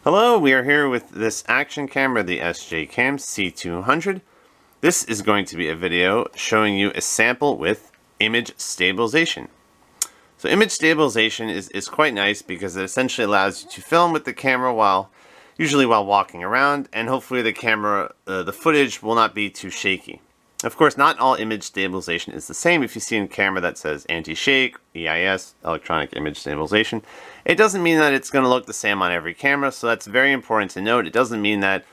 Hello, we are here with this action camera, the SJCAM C200. This is going to be a video showing you a sample with image stabilization. So image stabilization is quite nice because it essentially allows you to film with the camera usually while walking around, and hopefully the footage will not be too shaky. Of course, not all image stabilization is the same. If you see a camera that says anti-shake, EIS, electronic image stabilization, it doesn't mean that it's going to look the same on every camera, so that's very important to note. It doesn't mean that,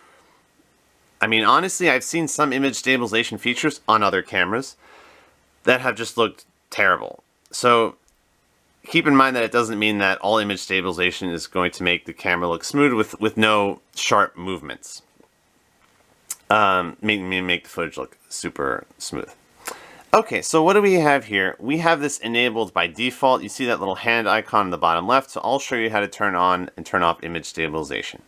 honestly, I've seen some image stabilization features on other cameras that have just looked terrible. So keep in mind that it doesn't mean that all image stabilization is going to make the camera look smooth with no sharp movements. Make the footage look super smooth. Okay, so what do we have here? We have this enabled by default. You see that little hand icon in the bottom left, so I'll show you how to turn on and turn off image stabilization.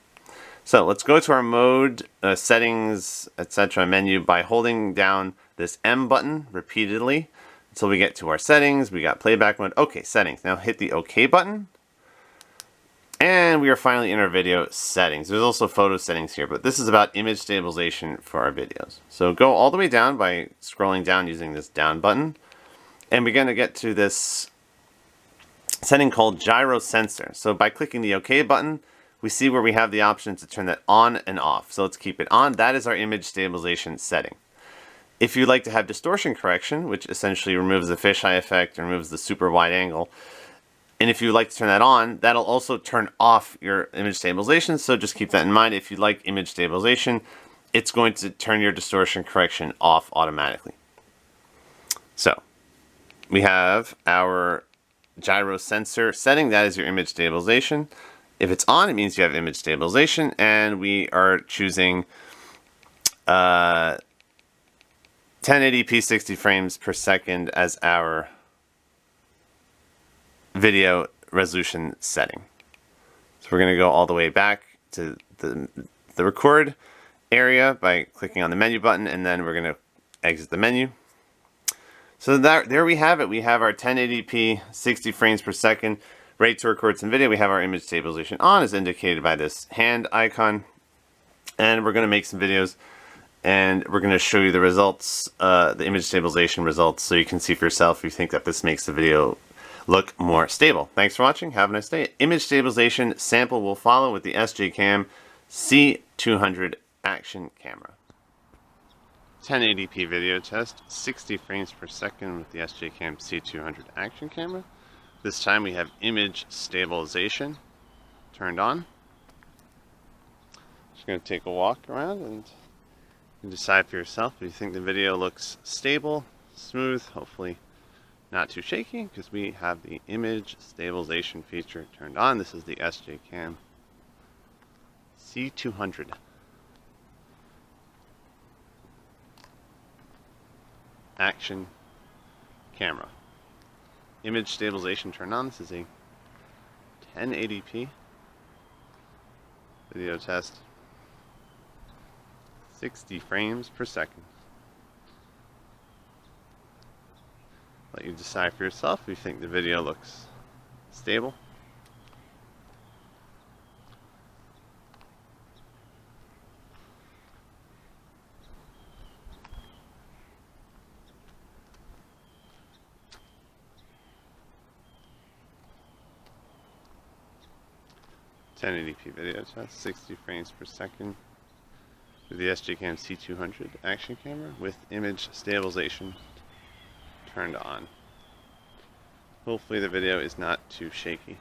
So let's go to our mode, settings, etc. menu by holding down this M button repeatedly until we get to our settings. We got playback mode. Okay, settings. Now hit the OK button. And we are finally in our video settings. There's also photo settings here, but this is about image stabilization for our videos. So go all the way down by scrolling down using this down button. And we're going to get to this setting called gyro sensor. So by clicking the OK button, we see where we have the option to turn that on and off. So let's keep it on. That is our image stabilization setting. If you'd like to have distortion correction, which essentially removes the fisheye effect, removes the super wide angle, and if you'd like to turn that on, that'll also turn off your image stabilization, so just keep that in mind. If you like image stabilization, it's going to turn your distortion correction off automatically. So, we have our gyro sensor setting. That is your image stabilization. If it's on, it means you have image stabilization, and we are choosing 1080p 60 frames per second as our video resolution setting. So we're going to go all the way back to the record area by clicking on the menu button, and then we're going to exit the menu. So there we have it. We have our 1080p 60 frames per second ready to record some video. We have our image stabilization on as indicated by this hand icon, and we're going to make some videos, and we're going to show you the results, the image stabilization results, so you can see for yourself if you think that this makes the video look more stable. Thanks for watching. Have a nice day. Image stabilization sample will follow with the SJCAM C200 action camera. 1080p video test, 60 frames per second with the SJCAM C200 action camera. This time we have image stabilization turned on. Just going to take a walk around and you can decide for yourself if you think the video looks stable, smooth, hopefully not too shaky, because we have the image stabilization feature turned on. This is the SJCAM C200 action camera. Image stabilization turned on. This is a 1080p video test, 60 frames per second. Let you decide for yourself if you think the video looks stable. (1080p video test, 60 frames per second with the SJCAM C200 action camera with image stabilization turned on. Hopefully the video is not too shaky.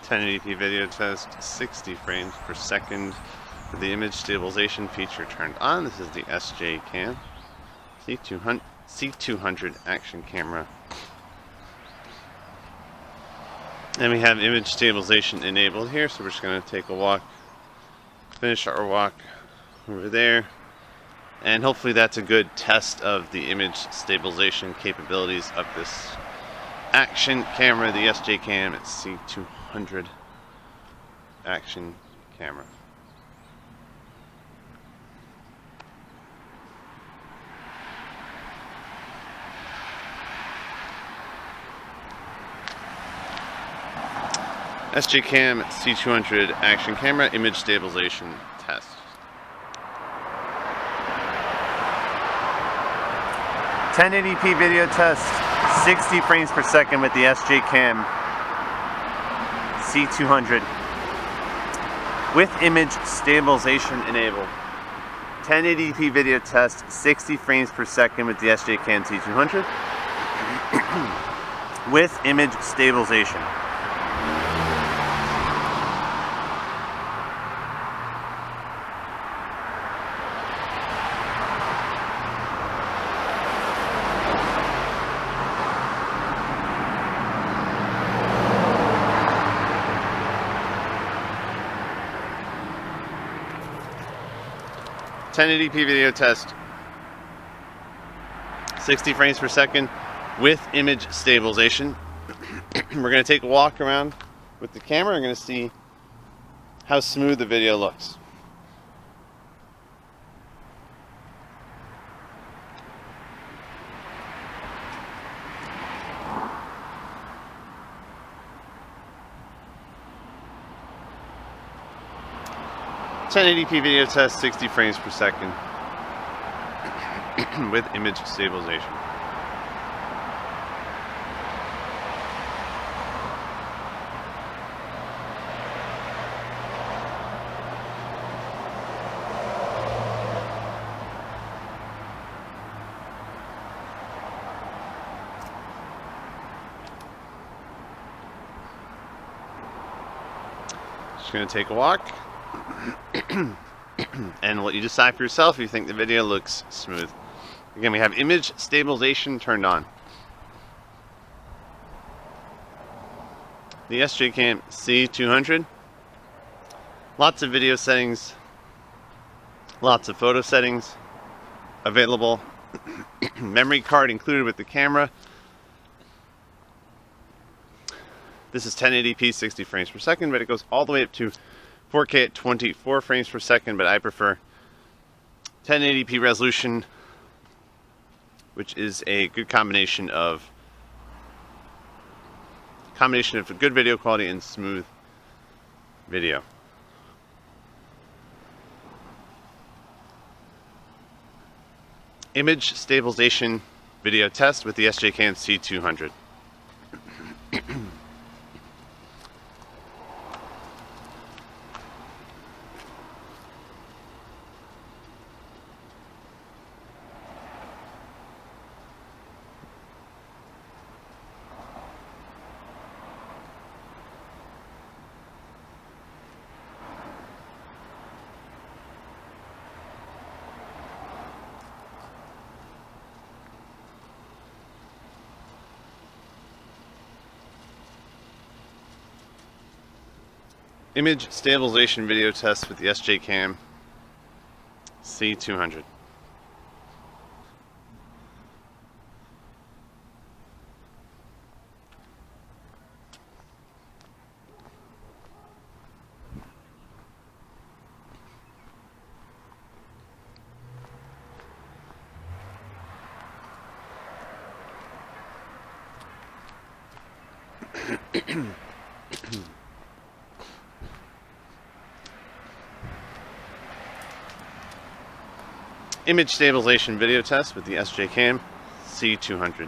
1080p video test, 60 frames per second with the image stabilization feature turned on. This is the SJCAM C200 action camera. And we have image stabilization enabled here, so we're just going to take a walk, finish our walk over there, and hopefully that's a good test of the image stabilization capabilities of this action camera, the SJCAM C200 action camera. SJCAM C200 action camera image stabilization test. 1080p video test, 60 frames per second with the SJCAM C200 with image stabilization enabled. 1080p video test, 60 frames per second with the SJCAM C200 with image stabilization. .1080p video test, 60 frames per second with image stabilization. We're going to take a walk around with the camera. We're going to see how smooth the video looks. .1080p video test, 60 frames per second with image stabilization. Just going to take a walk. And let you decide for yourself if you think the video looks smooth. Again, we have image stabilization turned on. The SJCAM C200. Lots of video settings, lots of photo settings available. Memory card included with the camera. This is 1080p 60 frames per second, but it goes all the way up to 4K at 24 frames per second, but I prefer 1080p resolution, which is a good combination of good video quality and smooth video. Image stabilization video test with the SJCAM C200. Image stabilization video test with the SJCAM C200. Image stabilization video test with the SJCAM C200.